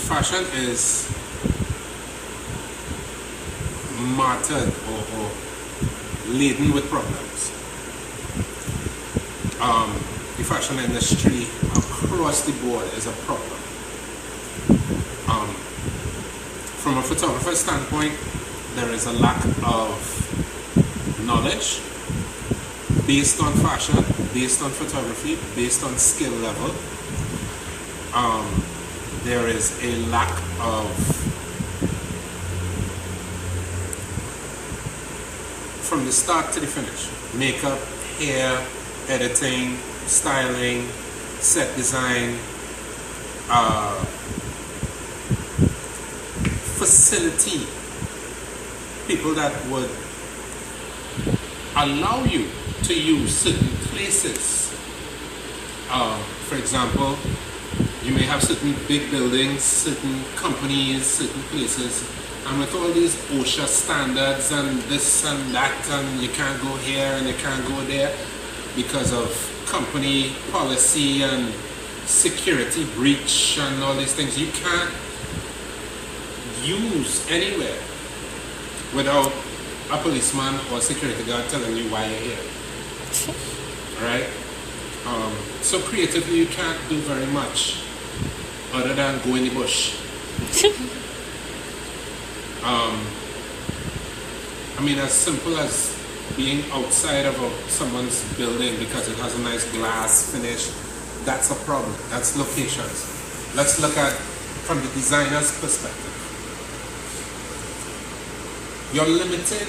fashion is martyred or laden with problems. The fashion industry across the board is a problem. From a photographer's standpoint, there is a lack of knowledge based on fashion, based on photography, based on skill level. There is a lack of from the start to the finish. Makeup, hair, editing, styling, set design, facility. People that would allow you to use certain places. For example, you may have certain big buildings, certain companies, certain places, and with all these OSHA standards and this and that, and you can't go here and you can't go there because of company policy and security breach and all these things. You can't use anywhere without a policeman or security guard telling you why you're here. Right? So creatively you can't do very much other than go in the bush. I mean, as simple as being outside of someone's building because it has a nice glass finish, that's a problem. That's locations. Let's look at from the designer's perspective. You're limited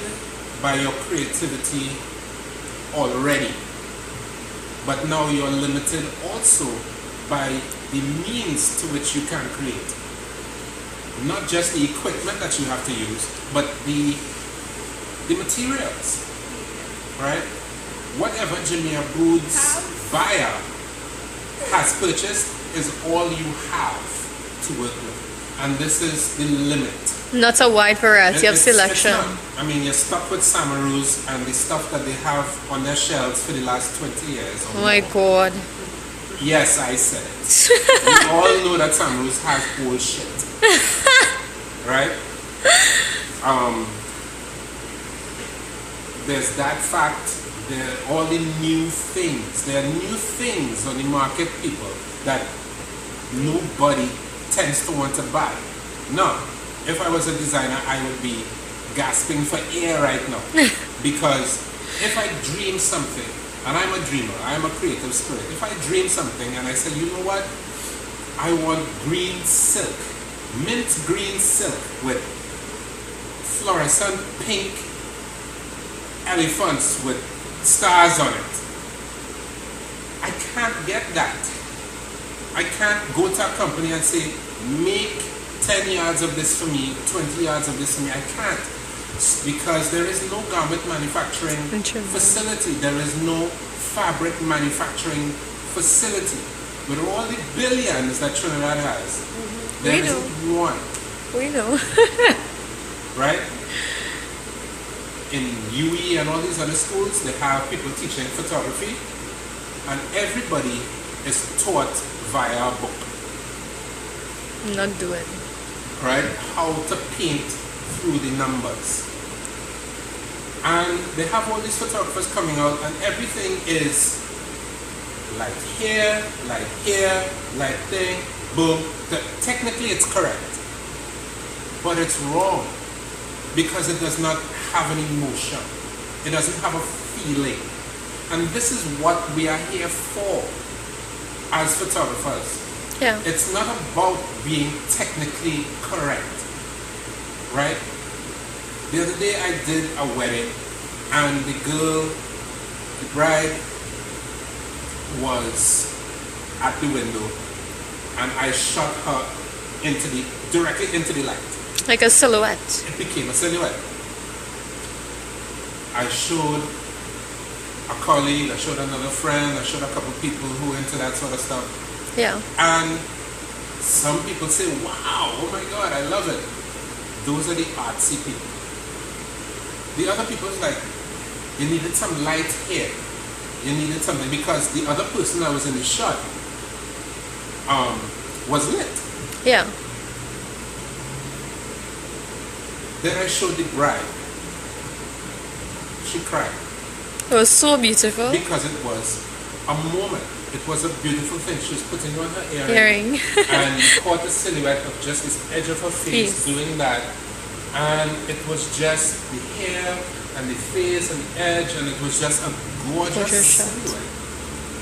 by your creativity already, but now you're limited also by the means to which you can create. Not just the equipment that you have to use, but the materials, right? Whatever Jamia Booth's buyer has purchased is all you have to work with, and this is the limit. Not a wide variety of selection. I mean, you're stuck with Samaroos and the stuff that they have on their shelves for the last 20 years. Oh my God. Yes, I said it. We all know that Samaroos has old shit. Right? There's that fact. There are all the new things. There are new things on the market, people, that nobody tends to want to buy. Now, if I was a designer, I would be gasping for air right now. Because if I dream something, and I'm a dreamer, I'm a creative spirit. If I dream something and I say, you know what? I want green silk, mint green silk with fluorescent pink elephants with stars on it. I can't get that. I can't go to a company and say, make 10 yards of this for me, 20 yards of this for me. I can't, because there is no garment manufacturing facility. There is no fabric manufacturing facility. With all the billions that Trinidad has, there isn't one. We know. Right? In UWI and all these other schools, they have people teaching photography, and everybody is taught via a book. Not doing. Right? How to paint through the numbers. And they have all these photographers coming out, and everything is like here, like thing, boom. Technically it's correct, but it's wrong because it does not have an emotion. It doesn't have a feeling. And this is what we are here for as photographers. Yeah. It's not about being technically correct, right? The other day I did a wedding, and the girl, the bride, was at the window, and I shot her directly into the light. Like a silhouette. It became a silhouette. I showed a colleague, I showed another friend, I showed a couple people who were into that sort of stuff. Yeah. And some people say, wow, oh my God, I love it. Those are the artsy people. The other people is like, you needed some light here. You needed something, because the other person that was in the shot was lit. Yeah. Then I showed the bride. She cried. It was so beautiful. Because it was a moment. It was a beautiful thing. She was putting on her Earring. and caught the silhouette of just this edge of her face doing that. And it was just the hair and the face and the edge, and it was just a gorgeous silhouette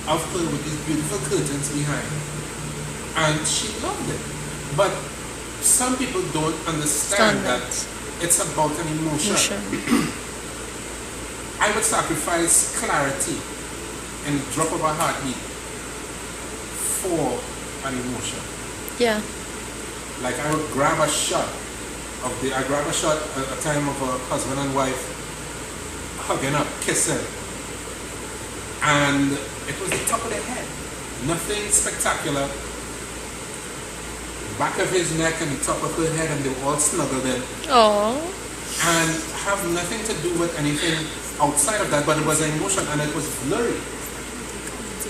of her with these beautiful curtains behind her. And she loved it. But some people don't understand that it's about an emotion. I would sacrifice clarity and the drop of a heartbeat for an emotion. Yeah. Like I would grab a shot at a time of a husband and wife hugging up, kissing. And it was the top of the head. Nothing spectacular. Back of his neck and the top of her head, and they were all snuggled in. Oh. And have nothing to do with anything outside of that, but it was an emotion, and it was blurry.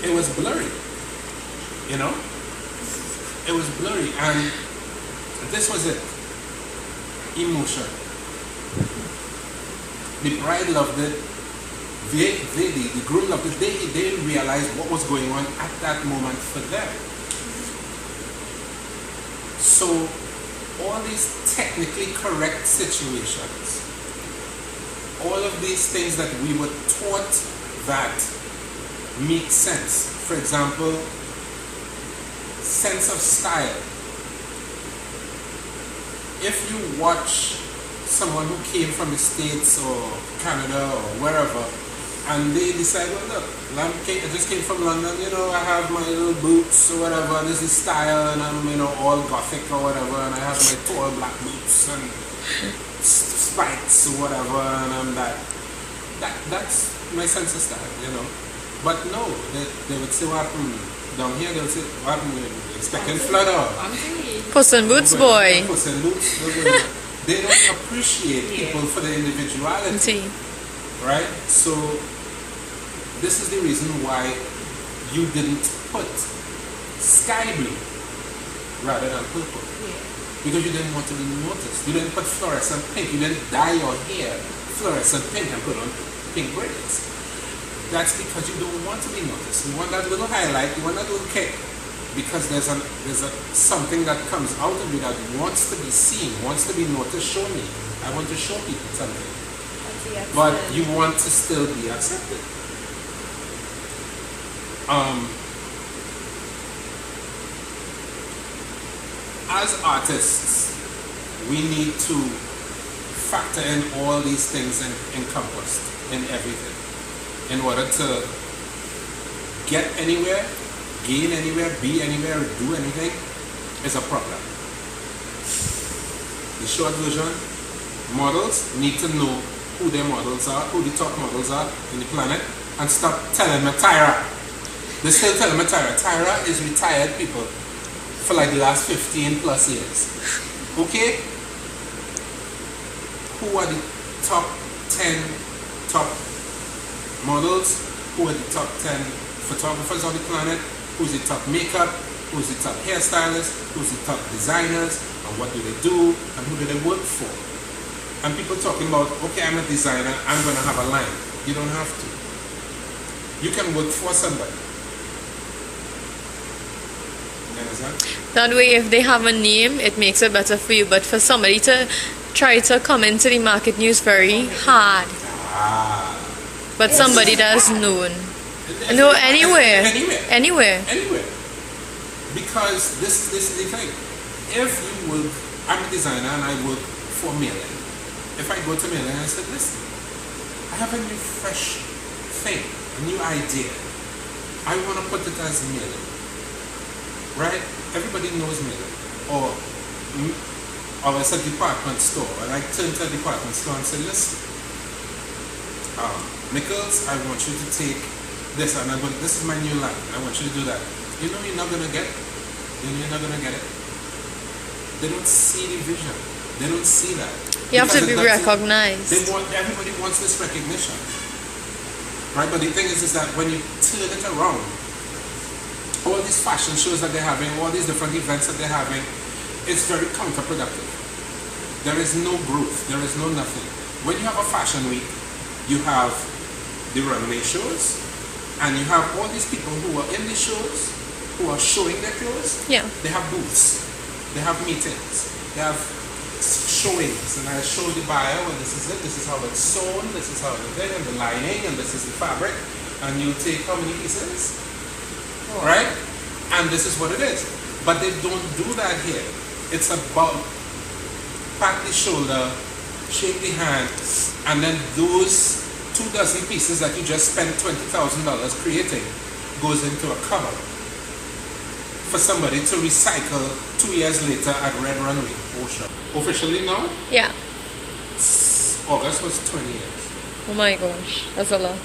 It was blurry. You know? It was blurry, and this was it. Emotion. The bride loved it. The groom loved it. They didn't realize what was going on at that moment for them. So, all these technically correct situations, all of these things that we were taught that make sense. For example, sense of style. If you watch someone who came from the States or Canada or wherever, and they decide, well, look, I just came from London, you know, I have my little boots or whatever, and this is style, and I'm, you know, all gothic or whatever, and I have my tall black boots and spikes or whatever, and I'm that's my sense of style, you know. But no, they would say what happened down here, they would say what happened, expecting flood out. Puss in Boots boy. Puss in Boots. They don't appreciate people for their individuality. Right? So this is the reason why you didn't put sky blue rather than purple. Because you didn't want to be noticed. You didn't put fluorescent pink. You didn't dye your hair fluorescent pink and put on pink braids. That's because you don't want to be noticed. You want that little highlight, you want that little kick. Because there's something that comes out of you that wants to be seen, wants to be noticed. Show me. I want to show people something. But you want to still be accepted. As artists, we need to factor in all these things encompassed in everything in order to get anywhere, gain anywhere, be anywhere, do anything is a problem. The short version, models need to know who their models are, who the top models are in the planet, and stop telling me Tyra. They still tell me Tyra. Tyra is retired people for like the last 15 plus years. Okay? Who are the top 10 top models? Who are the top 10 photographers on the planet? Who's the top makeup? Who's the top hairstylist? Who's the top designers? And what do they do? And who do they work for? And people talking about, okay, I'm a designer, I'm going to have a line. You don't have to. You can work for somebody. You understand? That way, if they have a name, it makes it better for you. But for somebody to try to come into the market news very hard. But somebody that's known. No, anywhere. Anywhere. Because this is the thing. If you work, I'm a designer and I work for mailing. If I go to mailing and I said, listen, I have a new fresh thing, a new idea. I want to put it as mailing. Right? Everybody knows mailing. Or it's a department store. And I turn to a department store and say, listen, Nichols, I want you to take this and this is my new line. I want you to do that. You know you're not going to get it. You know you're not going to get it. They don't see the vision. They don't see that. You have to be recognized. Everybody wants this recognition. Right? But the thing is that when you turn it around, all these fashion shows that they're having, all these different events that they're having, it's very counterproductive. There is no growth. There is no nothing. When you have a fashion week, you have the runway shows, and you have all these people who are in the shows, who are showing their clothes. Yeah. They have booths. They have meetings. They have showings, and I show the buyer, well, this is it, this is how it's sewn, this is how it's done, and the lining, and this is the fabric, and you take how many pieces, right? And this is what it is. But they don't do that here. It's about pat the shoulder, shake the hand, and then those 24 pieces that you just spent $20,000 creating goes into a cover for somebody to recycle 2 years later at Red Runway Ocean. Officially now? Yeah. August was 20 years. Oh my gosh, that's a lot.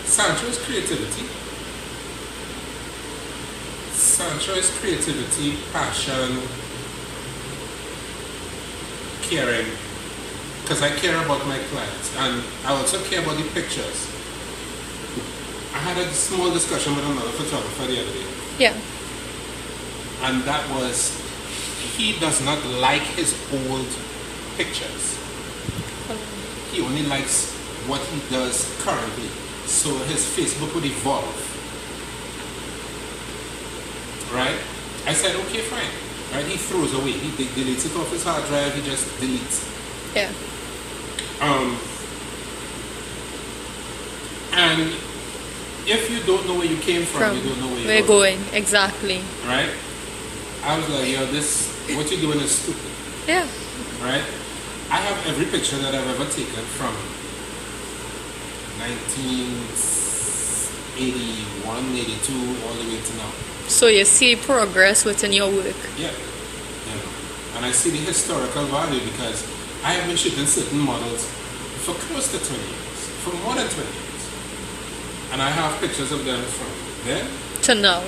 Sancho's creativity. Sancho's creativity, passion, caring. Because I care about my clients, and I also care about the pictures. I had a small discussion with another photographer the other day. Yeah. And that was, he does not like his old pictures. He only likes what he does currently. So his Facebook would evolve. Right? I said, okay, fine. Right? He throws away. He deletes it off his hard drive. He just deletes it. Yeah. And if you don't know where you came from, you don't know where you're going. Exactly. Right? I was like, yo, this, what you're doing is stupid. Yeah. Right? I have every picture that I've ever taken from 1981, 82, all the way to now. So you see progress within your work. Yeah. You know, and I see the historical value because I have been shooting certain models for close to 20 years, for more than 20 years. And I have pictures of them from then to now.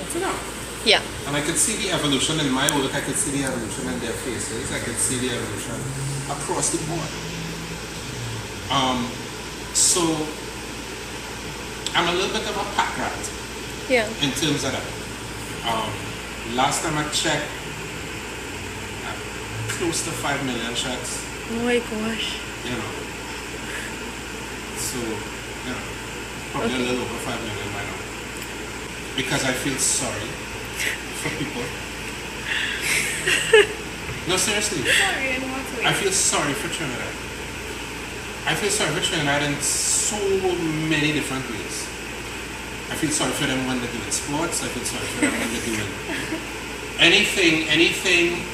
Yeah. And I could see the evolution in my work, I could see the evolution in their faces, I could see the evolution across the board. So I'm a little bit of a pack rat. Yeah. In terms of that. Last time I checked, close to 5 million shots. Oh my gosh. You know. So, you know, probably a little over 5 million by now. Because I feel sorry for people. No, seriously. Sorry, in what way? I feel sorry for Trinidad. I feel sorry for Trinidad in so many different ways. I feel sorry for them when they're doing sports. I feel sorry for them when they're doing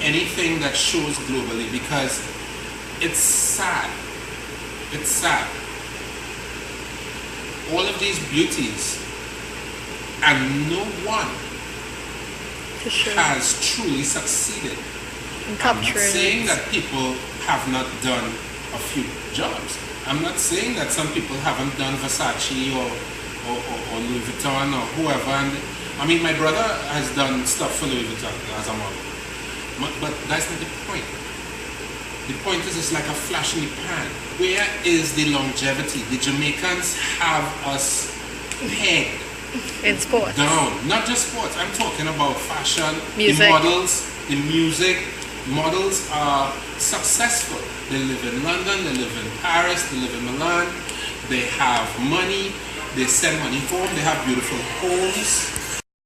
anything that shows globally, because it's sad. It's sad. All of these beauties, and no one has truly succeeded. I'm not saying that people have not done a few jobs. I'm not saying that some people haven't done Versace or Louis Vuitton or whoever. And I mean, my brother has done stuff for Louis Vuitton as a model. But that's not the point. The point is, it's like a flash in the pan. Where is the longevity? The Jamaicans have us pegged in sports. Down. Not just sports. I'm talking about fashion, music. The models, the music. Models are successful. They live in London, they live in Paris, they live in Milan. They have money. They send money home. They have beautiful homes.